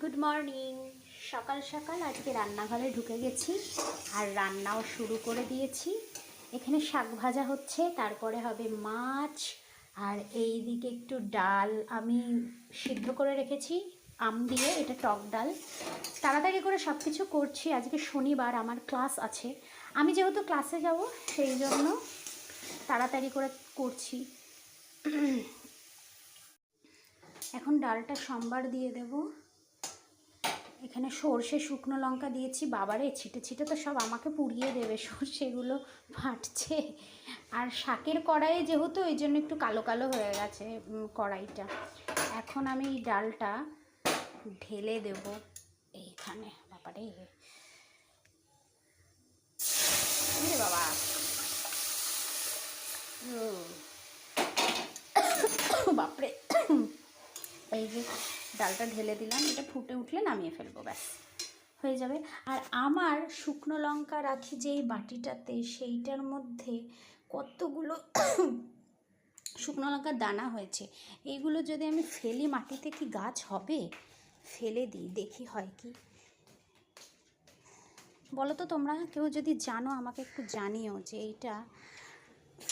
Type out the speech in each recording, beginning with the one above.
Good morning. সকাল সকাল আজকে রান্নাঘরে ঢুকে গেছি আর রান্নাও শুরু করে দিয়েছি। এখানে শাক ভাজা হচ্ছে, তারপরে হবে মাছ, আর এই দিকে একটু ডাল আমি সিদ্ধ করে রেখেছি আম দিয়ে, এটা টক ডাল। তাড়াতাড়ি করে সব কিছু করছি, আজকে শনিবার আমার ক্লাস আছে। আমি যেহেতু ক্লাসে যাব সেই জন্য তাড়াতাড়ি করে করছি। এখন ডালটা সম্বার দিয়ে দেব। এখানে সর্ষে শুকনো লঙ্কা দিয়েছি। বাবারে ছিটে ছিটে তো সব আমাকে পুড়িয়ে দেবে, সর্ষেগুলো ফাটছে। আর শাকের কড়াইয়ে যেহেতু ওই জন্য একটু কালো কালো হয়ে গেছে কড়াইটা। এখন আমি এই ডালটা ঢেলে দেব এইখানে। বাবারে বাবা, বাপরে। এই যে ডালটা ঢেলে দিলাম, এটা ফুটে উঠলে নামিয়ে ফেলবো, ব্যাস হয়ে যাবে। আর আমার শুকনো লঙ্কা রাখি যেই বাটিটাতে, সেইটার মধ্যে কতগুলো শুকনো লঙ্কার দানা হয়েছে। এইগুলো যদি আমি ফেলি মাটিতে, কি গাছ হবে? ফেলে দিই, দেখি হয় কি। বলো তো তোমরা, কেউ যদি জানো আমাকে একটু জানিও যে এইটা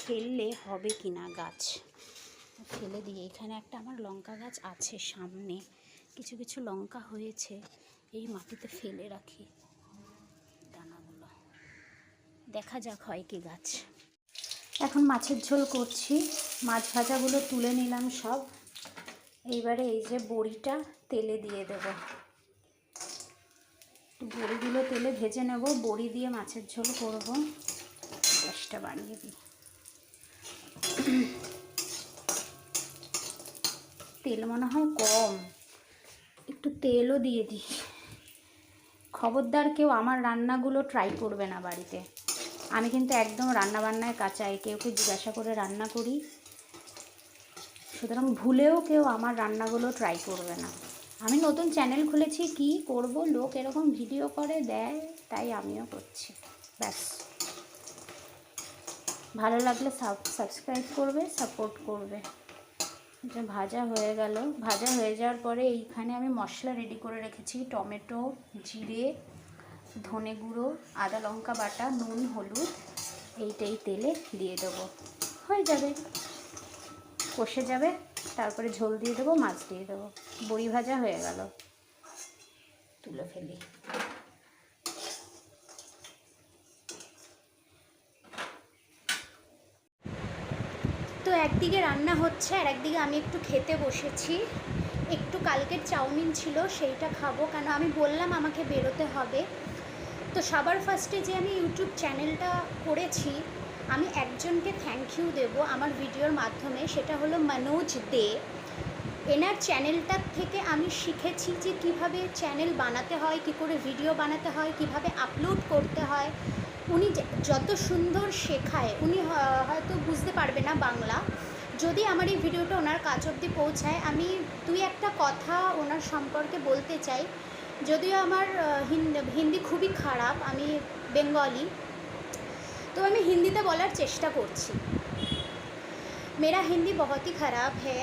ফেললে হবে কি না গাছ। ফেলে দিই। এখানে একটা আমার লঙ্কা গাছ আছে, সামনে কিছু কিছু লঙ্কা হয়েছে, এই মাটিতে ফেলে রাখি দানাগুলো, দেখা যাক হয় কি গাছ। এখন মাছের ঝোল করছি। মাছ ভাজাগুলো তুলে নিলাম সব। এইবারে এই যে বড়িটা তেলে দিয়ে দেব, বড়িগুলো তেলে ভেজে নেব। বড়ি দিয়ে মাছের ঝোল করব। গ্যাসটা বাড়িয়ে দিই। তেল মনে হয় কম, একটু তেলও দিয়ে দিই। খবরদার কেউ আমার রান্নাগুলো ট্রাই করবে না বাড়িতে। আমি কিন্তু একদম রান্নাবান্নায় কাঁচাই, কেউ জিজ্ঞাসা করে রান্না করি, সুতরাং ভুলেও কেউ আমার রান্নাগুলো ট্রাই করবে না। আমি নতুন চ্যানেল খুলেছি, কি করব, লোক এরকম ভিডিও করে দেয়, তাই আমিও করছি, ব্যাস। ভালো লাগলে সাবস্ক্রাইব করবে, সাপোর্ট করবে। এটা ভাজা হয়ে গেল। ভাজা হয়ে যাওয়ার পরে এইখানে আমি মশলা রেডি করে রেখেছি। টমেটো, জিরে, ধনে গুঁড়ো, আদা লঙ্কা বাটা, নুন, হলুদ, এইটাই তেলে দিয়ে দেবো। হয়ে যাবে, কষে যাবে। তারপরে ঝোল দিয়ে দেবো, মাছ দিয়ে দেবো। বড়ি ভাজা হয়ে গেল, তুলে ফেলি। তো একদিকে রান্না হচ্ছে আর একদিকে আমি একটু খেতে বসেছি। একটু কালকের চাউমিন ছিল, সেইটা খাবো, কেন আমি বললাম আমাকে বেরোতে হবে। তো সবার ফার্স্টে যে আমি ইউটিউব চ্যানেলটা করেছি, আমি একজনকে থ্যাংক ইউ দেবো আমার ভিডিওর মাধ্যমে, সেটা হলো মনোজ দে। এনার চ্যানেলটার থেকে আমি শিখেছি যে কিভাবে চ্যানেল বানাতে হয়, কী করে ভিডিও বানাতে হয়, কিভাবে আপলোড করতে হয়। উনি যত সুন্দর শেখায়, উনি হয়তো বুঝতে পারবে না বাংলা। যদি আমার এই ভিডিওটা ওনার কাছ অবধি পৌঁছায়, আমি দুই একটা কথা ওনার সম্পর্কে বলতে চাই। যদিও আমার হিন্দি খুবই খারাপ, আমি বেঙ্গলি, তো আমি হিন্দিতে বলার চেষ্টা করছি। मेरा हिंदी बहुत ही ख़राब है,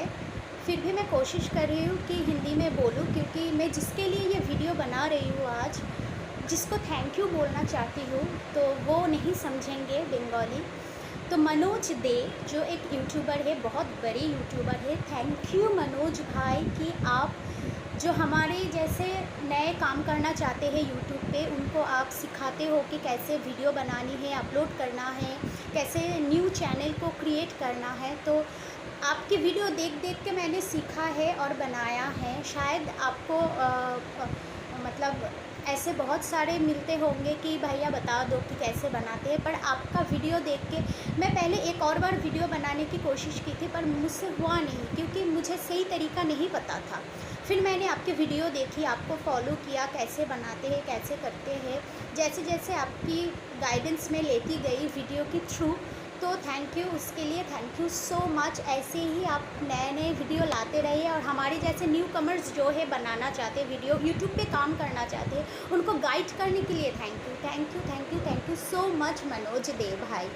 फिर भी मैं कोशिश कर रही हूँ कि हिंदी में बोलूँ, क्योंकि मैं जिसके लिए ये वीडियो बना रही हूँ आज, जिसको थैंक यू बोलना चाहती हूँ, तो वो नहीं समझेंगे बंगाली। तो मनोज दे जो एक यूट्यूबर है, बहुत बड़ी यूट्यूबर है, थैंक यू मनोज भाई कि आप जो हमारे जैसे नए काम करना चाहते हैं यूट्यूब पे, उनको आप सिखाते हो कि कैसे वीडियो बनानी है, अपलोड करना है, कैसे न्यू चैनल को क्रिएट करना है। तो आपकी वीडियो देख देख के मैंने सीखा है और बनाया है। शायद आपको मतलब ऐसे बहुत सारे मिलते होंगे कि भैया बता दो कि कैसे बनाते हैं, पर आपका वीडियो देख के मैं पहले एक और बार वीडियो बनाने की कोशिश की थी, पर मुझसे हुआ नहीं, क्योंकि मुझे सही तरीका नहीं पता था। फिर मैंने आपकी वीडियो देखी, आपको फॉलो किया, कैसे बनाते हैं, कैसे करते हैं, जैसे जैसे आपकी गाइडेंस में लेती गई वीडियो के थ्रू। तो थैंक यू, उसके लिए थैंक यू सो मच। ऐसे ही आप नए नए वीडियो लाते रहिए, और हमारे जैसे न्यू कमर्स जो है बनाना चाहते हैं वीडियो, यूट्यूब पे काम करना चाहते हैं, उनको गाइड करने के लिए thank you, thank you, thank you, thank you so much Manoj Dev भाई।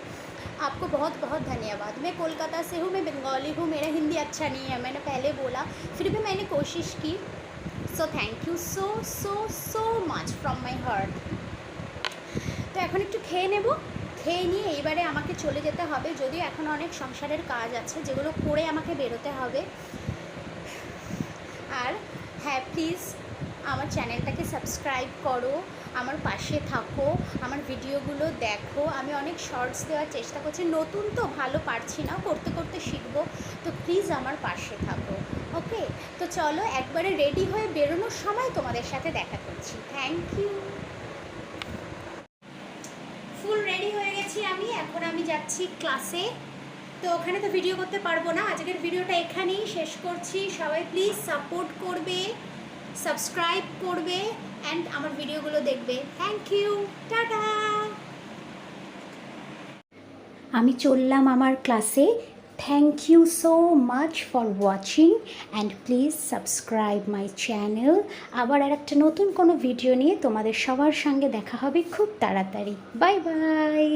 आपको बहुत बहुत धन्यवाद। मैं कोलकाता से हूँ, मैं बंगाली हूँ, मेरा हिंदी अच्छा नहीं है, मैंने पहले बोला, फिर भी मैंने कोशिश की so thank you so so so much from my heart. তো এখন একটু খেয়ে নেব, খেয়ে নিয়ে এইবারে আমাকে চলে যেতে হবে, যদিও এখন অনেক সংসারের কাজ আছে যেগুলো করে আমাকে বেরোতে হবে। আর হ্যাঁ, প্লিজ আমার চ্যানেলটাকে সাবস্ক্রাইব করো, আমার পাশে থাকো, আমার ভিডিওগুলো দেখো। আমি অনেক শর্টস দেওয়ার চেষ্টা করছি, নতুন তো ভালো পারছি না, করতে করতে শিখবো। তো প্লিজ আমার পাশে থাকো, ওকে? তো চলো একবারে রেডি হয়ে বেরোনোর সময় তোমাদের সাথে দেখা করছি। Thank you. ফুল রেডি হয়ে গেছি আমি, এখন আমি যাচ্ছি ক্লাসে। তো ওখানে তো ভিডিও করতে পারবো না, আজকের ভিডিওটা এখানেই শেষ করছি। সবাই প্লিজ সাপোর্ট করবে, সাবস্ক্রাইব করবে অ্যান্ড আমার ভিডিওগুলো দেখবে। থ্যাংক ইউ, টাটা। আমি চললাম আমার ক্লাসে। Thank you so much for watching and please subscribe my channel. আবার আর একটা নতুন কোনো ভিডিও নিয়ে তোমাদের সবার সঙ্গে দেখা হবে খুব তাড়াতাড়ি। Bye bye.